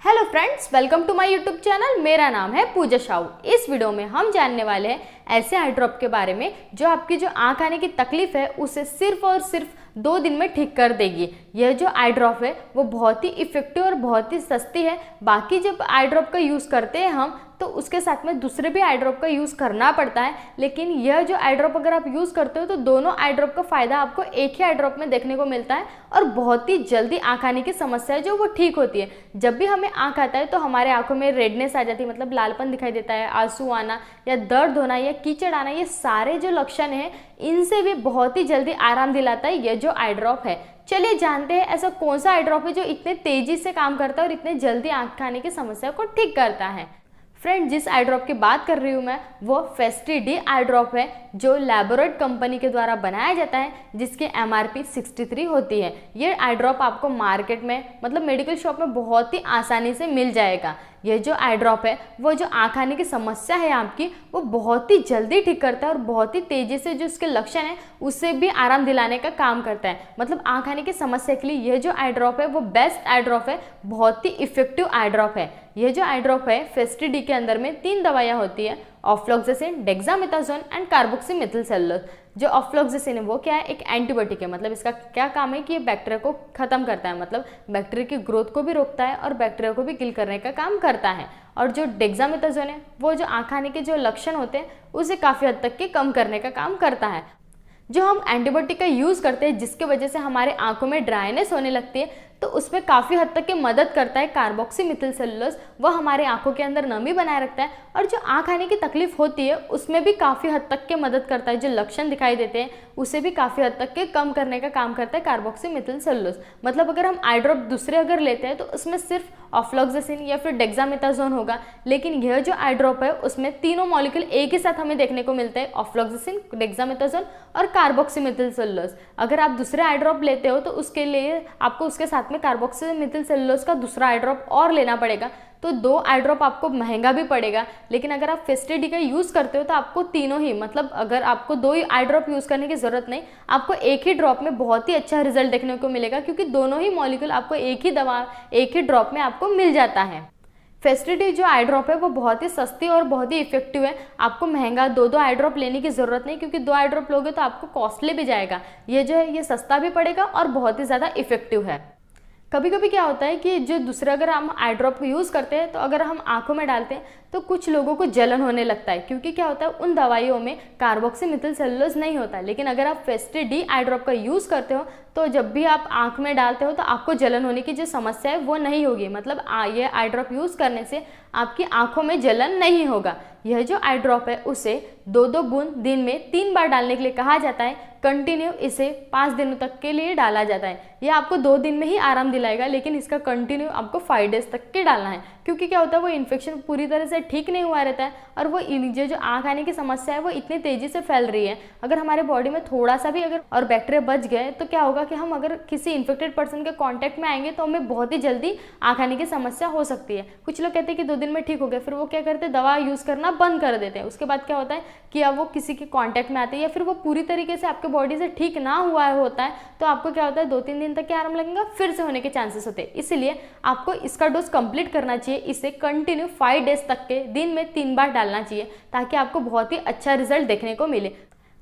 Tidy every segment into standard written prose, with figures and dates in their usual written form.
Hello friends, welcome to my YouTube channel. मेरा नाम है पूजा साहू। इस वीडियो में हम जानने वाले हैं ऐसे आई ड्रॉप के बारे में जो आपकी जो आंख आने की तकलीफ है उसे सिर्फ और सिर्फ 2 दिन में ठीक कर देगी। यह जो आई ड्रॉप है वो बहुत ही इफेक्टिव और बहुत ही सस्ती है। बाकी जब आई ड्रॉप का यूज़ करते हैं हम तो उसके साथ में दूसरे भी आई ड्रॉप का यूज़ करना पड़ता है, लेकिन यह जो आई ड्रॉप अगर आप यूज़ करते हो तो दोनों आई ड्रॉप का फ़ायदा आपको एक ही आई ड्रॉप में देखने को मिलता है और बहुत ही जल्दी आँख आने की समस्या है जो वो ठीक होती है। जब भी हमें आँख आता है तो हमारे आँखों में रेडनेस आ जाती है, मतलब लालपन दिखाई देता है, आंसू आना या दर्द होना या कीचड़ आना, ये सारे जो लक्षण हैं इनसे भी बहुत ही जल्दी आराम दिलाता है यह जो आई ड्रॉप है। चलिए जानते हैं ऐसा कौन सा आई ड्रॉप है जो इतने तेजी से काम करता है और इतने जल्दी आँख आने की समस्या को ठीक करता है। फ्रेंड, जिस आई ड्रॉप की बात कर रही हूँ मैं वो फेस्टी-डी आई ड्रॉप है जो लैबोरेट कंपनी के द्वारा बनाया जाता है, जिसकी MRP 63 होती है। ये आई ड्रॉप आपको मार्केट में मतलब मेडिकल शॉप में बहुत ही आसानी से मिल जाएगा। यह जो आई ड्रॉप है वो जो आँख आने की समस्या है आपकी वो बहुत ही जल्दी ठीक करता है और बहुत ही तेज़ी से जो उसके लक्षण है उससे भी आराम दिलाने का काम करता है। मतलब आँख आने की समस्या के लिए यह जो आई ड्रॉप है वो बेस्ट आई ड्रॉप है, बहुत ही इफेक्टिव आई ड्रॉप है। यह जो आई ड्रॉप है फेस्टी-डी के अंदर में 3 दवाइयाँ होती है, ऑफ्लॉक्सासिन, डेक्सामेथासोन एंड कार्बोक्सीमेथिलसेलुलोज। जो ऑफ्लॉक्सासिन है वो क्या है, एक एंटीबायोटिक है। मतलब इसका क्या काम है कि ये बैक्टीरिया को खत्म करता है, मतलब बैक्टीरिया की ग्रोथ को भी रोकता है और बैक्टीरिया को भी किल करने का काम करता है। और जो डेक्सामेथासोन है वो जो आँख आने के जो लक्षण होते हैं उसे काफ़ी हद तक के कम करने का काम करता है। जो हम एंटीबायोटिक का यूज़ करते हैं जिसकी वजह से हमारे आंखों में ड्राइनेस होने लगती है तो उसमें काफ़ी हद तक के मदद करता है कार्बोक्सीमेथिलसेलुलोज। वह हमारे आंखों के अंदर नमी बनाए रखता है और जो आँख आने की तकलीफ होती है उसमें भी काफ़ी हद तक के मदद करता है। जो लक्षण दिखाई देते हैं उसे भी काफ़ी हद तक के कम करने का काम करता है कार्बोक्सीमेथिलसेलुलोज। मतलब अगर हम आई ड्रॉप दूसरे अगर लेते हैं तो उसमें सिर्फ ऑफ्लॉक्सासिन या फिर डेक्सामेथासोन होगा, लेकिन यह जो आई ड्रॉप है उसमें तीनों मॉलिक्यूल एक ही साथ हमें देखने को मिलता है, ऑफ्लॉक्सासिन, डेक्सामेथासोन और कार्बोक्सीमेथिलसेलुलोज। अगर आप दूसरे आई ड्रॉप लेते हो तो उसके लिए आपको उसके साथ में कार्बोक्सीमेथिलसेलुलोज का दूसरा आई ड्रॉप और लेना पड़ेगा, तो 2 आई ड्रॉप आपको महंगा भी पड़ेगा। लेकिन अगर आप फेस्टी-डी का यूज़ करते हो तो आपको तीनों ही, मतलब अगर आपको 2 ही आई ड्रॉप यूज़ करने की ज़रूरत नहीं, आपको एक ही ड्रॉप में बहुत ही अच्छा रिजल्ट देखने को मिलेगा, क्योंकि दोनों ही मॉलिक्यूल आपको एक ही दवा एक ही ड्रॉप में आपको मिल जाता है। फेस्टी-डी जो आई ड्रॉप है वो बहुत ही सस्ती और बहुत ही इफेक्टिव है। आपको महंगा 2 आई ड्रॉप लेने की ज़रूरत नहीं, क्योंकि 2 आई ड्रॉप लोगे तो आपको कॉस्टली भी जाएगा। ये जो है ये सस्ता भी पड़ेगा और बहुत ही ज़्यादा इफेक्टिव है। कभी कभी क्या होता है कि जो दूसरा अगर हम आई ड्रॉप को यूज़ करते हैं तो अगर हम आंखों में डालते हैं तो कुछ लोगों को जलन होने लगता है, क्योंकि क्या होता है उन दवाइयों में कार्बोक्सीमेथिलसेलुलोज नहीं होता। लेकिन अगर आप फेस्टी-डी आई ड्रॉप का यूज़ करते हो तो जब भी आप आंख में डालते हो तो आपको जलन होने की जो समस्या है वो नहीं होगी। मतलब ये आई ड्रॉप यूज़ करने से आपकी आंखों में जलन नहीं होगा। यह जो आई ड्रॉप है उसे 2-2 बूंद दिन में 3 बार डालने के लिए कहा जाता है। कंटिन्यू इसे 5 दिनों तक के लिए डाला जाता है। यह आपको 2 दिन में ही आराम दिलाएगा, लेकिन इसका कंटिन्यू आपको 5 डेज तक के डालना है, क्योंकि क्या होता है वो इन्फेक्शन पूरी तरह से ठीक नहीं हुआ रहता है और वो जो आँख आने की समस्या है वो इतनी तेज़ी से फैल रही है। अगर हमारे बॉडी में थोड़ा सा भी अगर और बैक्टीरिया बच गए तो क्या होगा कि हम अगर किसी इन्फेक्टेड पर्सन के कांटेक्ट में आएंगे तो हमें बहुत ही जल्दी आँख आने की समस्या हो सकती है। कुछ लोग कहते हैं कि 2 दिन में ठीक हो गया, फिर वो क्या करते हैं दवा यूज़ करना बंद कर देते हैं। उसके बाद क्या होता है कि अब वो किसी के कांटेक्ट में आते हैं या फिर वो पूरी तरीके से आपके बॉडी से ठीक ना हुआ होता है तो आपको क्या होता है 2-3 दिन तक के आराम लगेगा, फिर से होने के चांसेस होते हैं। इसलिए आपको इसका डोज कंप्लीट करना चाहिए। इसे कंटिन्यू 5 डेज तक के दिन में 3 बार डालना चाहिए ताकि आपको बहुत ही अच्छा रिजल्ट देखने को मिले।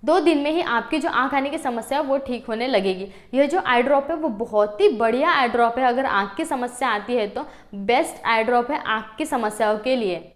2 दिन में ही आपकी जो आँख आने की समस्या है वो ठीक होने लगेगी। यह जो आई ड्रॉप है वो बहुत ही बढ़िया आई ड्रॉप है। अगर आँख की समस्या आती है तो बेस्ट आई ड्रॉप है आँख की समस्याओं के लिए।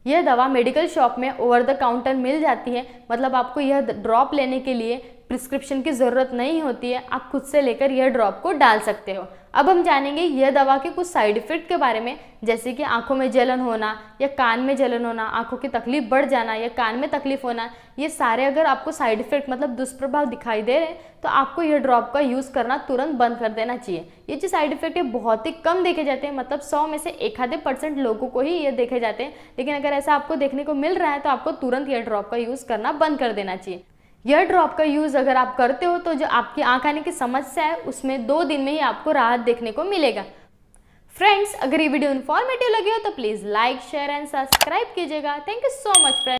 यह दवा मेडिकल शॉप में ओवर द काउंटर मिल जाती है। मतलब आपको यह ड्रॉप लेने के लिए प्रिस्क्रिप्शन की ज़रूरत नहीं होती है, आप खुद से लेकर यह ड्रॉप को डाल सकते हो। अब हम जानेंगे यह दवा के कुछ साइड इफ़ेक्ट के बारे में, जैसे कि आंखों में जलन होना या कान में जलन होना, आंखों की तकलीफ बढ़ जाना या कान में तकलीफ होना। ये सारे अगर आपको साइड इफ़ेक्ट मतलब दुष्प्रभाव दिखाई दे रहे हैं तो आपको यह ड्रॉप का यूज़ करना तुरंत बंद कर देना चाहिए। ये जो साइड इफ़ेक्ट है बहुत ही कम देखे जाते हैं, मतलब 100 में से 1-आधे% लोगों को ही ये देखे जाते हैं। लेकिन अगर ऐसा आपको देखने को मिल रहा है तो आपको तुरंत यह ड्रॉप का यूज़ करना बंद कर देना चाहिए। यह ड्रॉप का यूज़ अगर आप करते हो तो जो आपकी आँख आने की समस्या है उसमें 2 दिन में ही आपको राहत देखने को मिलेगा। फ्रेंड्स, अगर ये वीडियो इन्फॉर्मेटिव लगे हो तो please like, share and subscribe कीजिएगा। Thank you so much friends.